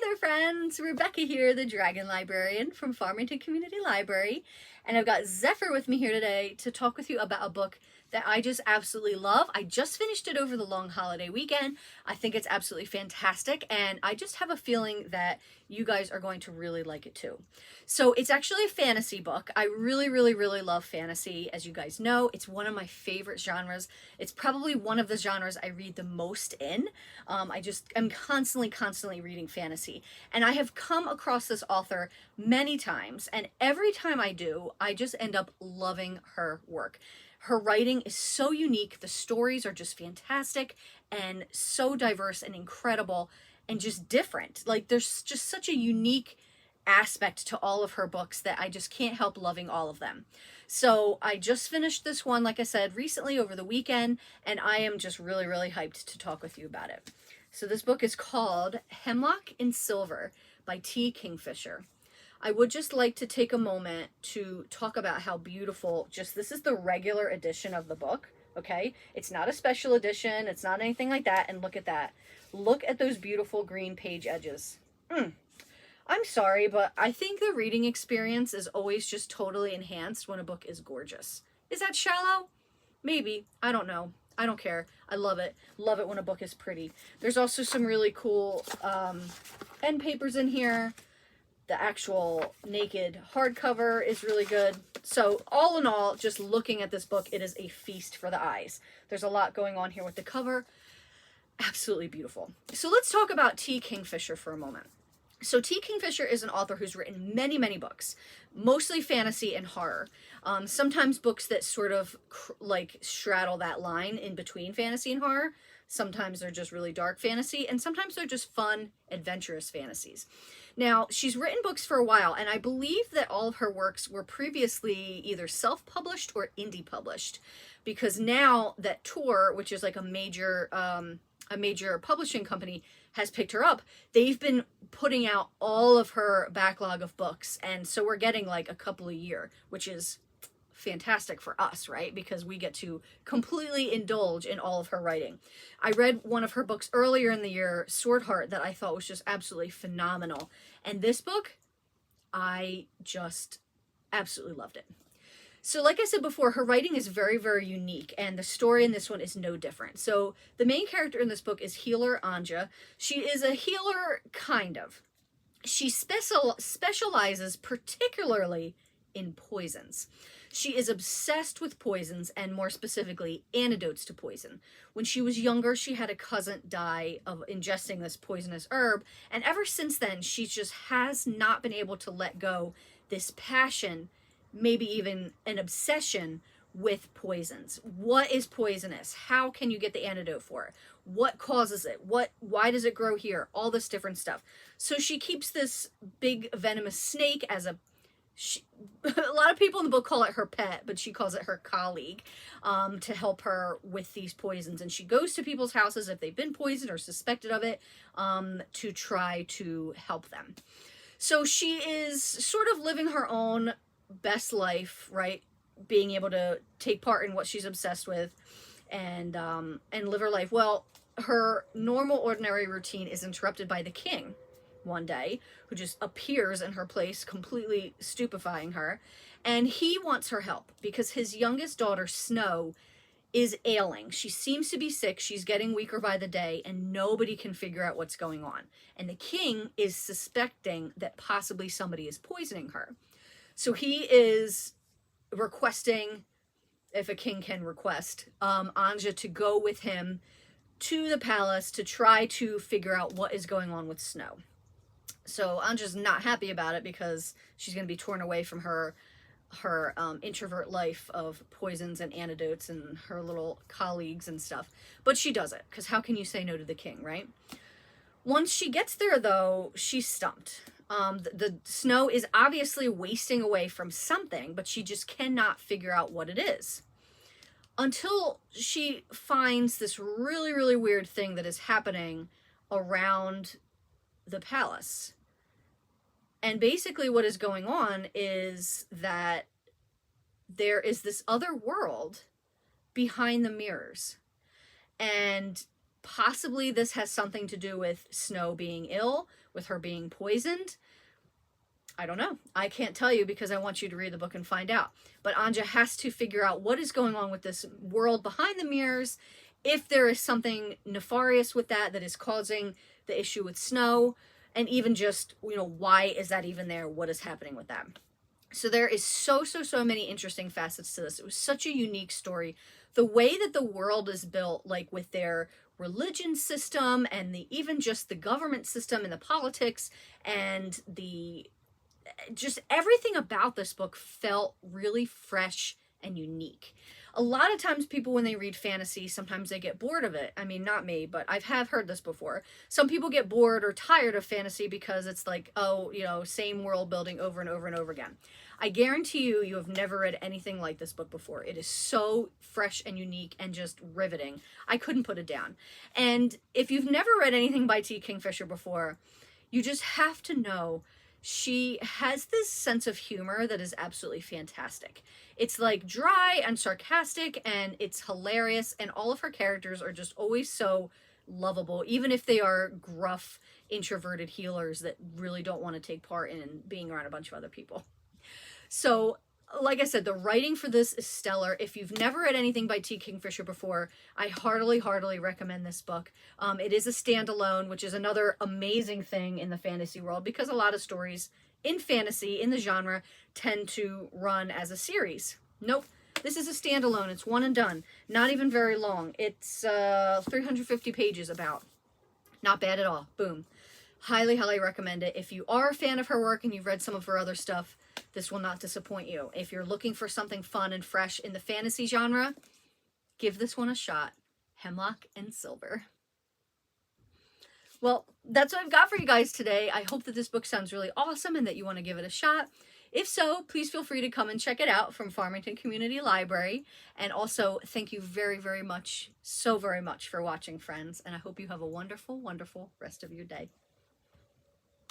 there, friends. Rebecca here, the Dragon Librarian from Farmington Community Library, and I've got Zephyr with me here today to talk with you about a book that I just absolutely love. I just finished it over the long holiday weekend. I think it's absolutely fantastic, and I just have a feeling that you guys are going to really like it too. So it's actually a fantasy book. I really love fantasy. As you guys know, it's one of my favorite genres. It's probably one of the genres I read the most in. I'm constantly reading fantasy, and I have come across this author many times, and every time I do, I just end up loving her work. Her writing is so unique. The stories are just fantastic and so diverse and incredible and just different. Like, there's just such a unique aspect to all of her books that I just can't help loving all of them. So I just finished this one, like I said, recently over the weekend, and I am just really hyped to talk with you about it. So this book is called Hemlock in Silver by Kingfisher. I would just like to take a moment to talk about how beautiful, this is the regular edition of the book, okay? It's not a special edition, it's not anything like that, and look at that. Look at those beautiful green page edges. I'm sorry, but I think the reading experience is always just totally enhanced when a book is gorgeous. Is that shallow? Maybe. I don't know. I don't care. I love it. Love it when a book is pretty. There's also some really cool end papers in here. The actual naked hardcover is really good. So all in all, just looking at this book, it is a feast for the eyes. There's a lot going on here with the cover. Absolutely beautiful. So let's talk about Kingfisher for a moment. So Kingfisher is an author who's written many books, mostly fantasy and horror. Sometimes books that sort of like straddle that line in between fantasy and horror. Sometimes they're just really dark fantasy, and sometimes they're just fun, adventurous fantasies. Now, she's written books for a while, and I believe that all of her works were previously either self-published or indie published, because now that Tor, which is like a major publishing company, has picked her up, they've been putting out all of her backlog of books, and so we're getting like a couple a year, which is fantastic for us, right? Because we get to completely indulge in all of her writing. I read one of her books earlier in the year, Sword Heart, that I thought was just absolutely phenomenal. And this book, I just absolutely loved it. So like I said before, her writing is very unique, and the story in this one is no different. So the main character in this book is healer Anja. She is a healer, kind of. She specializes particularly in poisons. She is obsessed with poisons, and more specifically, antidotes to poison. When she was younger, she had a cousin die of ingesting this poisonous herb, and ever since then, she just has not been able to let go this passion, maybe even an obsession with poisons. What is poisonous? How can you get the antidote for it? What causes it? Why does it grow here? All this different stuff. So she keeps this big venomous snake as a lot of people in the book call it her pet, but she calls it her colleague, to help her with these poisons. And she goes to people's houses if they've been poisoned or suspected of it, to try to help them. So she is sort of living her own best life, right? Being able to take part in what she's obsessed with and live her life. Well, her normal ordinary routine is interrupted by the king one day, who just appears in her place, completely stupefying her, and he wants her help because his youngest daughter, Snow, is ailing. She seems to be sick, she's getting weaker by the day, and nobody can figure out what's going on. And the king is suspecting that possibly somebody is poisoning her. So he is requesting, if a king can request, Anja to go with him to the palace to try to figure out what is going on with Snow. So Anja's not happy about it because she's going to be torn away from her introvert life of poisons and antidotes and her little colleagues and stuff. But she does it, because how can you say no to the king, right? Once she gets there, though, she's stumped. The Snow is obviously wasting away from something, but she just cannot figure out what it is. Until she finds this really weird thing that is happening around the palace. And basically what is going on is that there is this other world behind the mirrors. And Possibly this has something to do with Snow being ill, with her being poisoned. I don't know. I can't tell you because I want you to read the book and find out. But Anja has to figure out what is going on with this world behind the mirrors, if there is something nefarious with that is causing the issue with Snow, and even just, why is that even there? What is happening with that? So there is so many interesting facets to this. It was such a unique story. The way that the world is built, like with their religion system and even just the government system and the politics and just everything about this book felt really fresh and unique. A lot of times people, when they read fantasy, sometimes they get bored of it. I mean, not me, but I have heard this before. Some people get bored or tired of fantasy because it's like, same world building over and over and over again. I guarantee you have never read anything like this book before. It is so fresh and unique and just riveting. I couldn't put it down. And if you've never read anything by T. Kingfisher before, you just have to know she has this sense of humor that is absolutely fantastic. It's like dry and sarcastic, and it's hilarious, and all of her characters are just always so lovable, even if they are gruff, introverted healers that really don't want to take part in being around a bunch of other people. So, like I said, the writing for this is stellar. If you've never read anything by T. Kingfisher before, I heartily recommend this book. It is a standalone, which is another amazing thing in the fantasy world, because a lot of stories in fantasy, in the genre, tend to run as a series. Nope. This is a standalone. It's one and done. Not even very long. It's 350 pages about. Not bad at all. Boom. Highly recommend it. If you are a fan of her work and you've read some of her other stuff, this will not disappoint you. If you're looking for something fun and fresh in the fantasy genre, give this one a shot. Hemlock and Silver. Well, that's what I've got for you guys today. I hope that this book sounds really awesome and that you want to give it a shot. If so, please feel free to come and check it out from Farmington Community Library. And also, thank you very much, so very much for watching, friends. And I hope you have a wonderful rest of your day.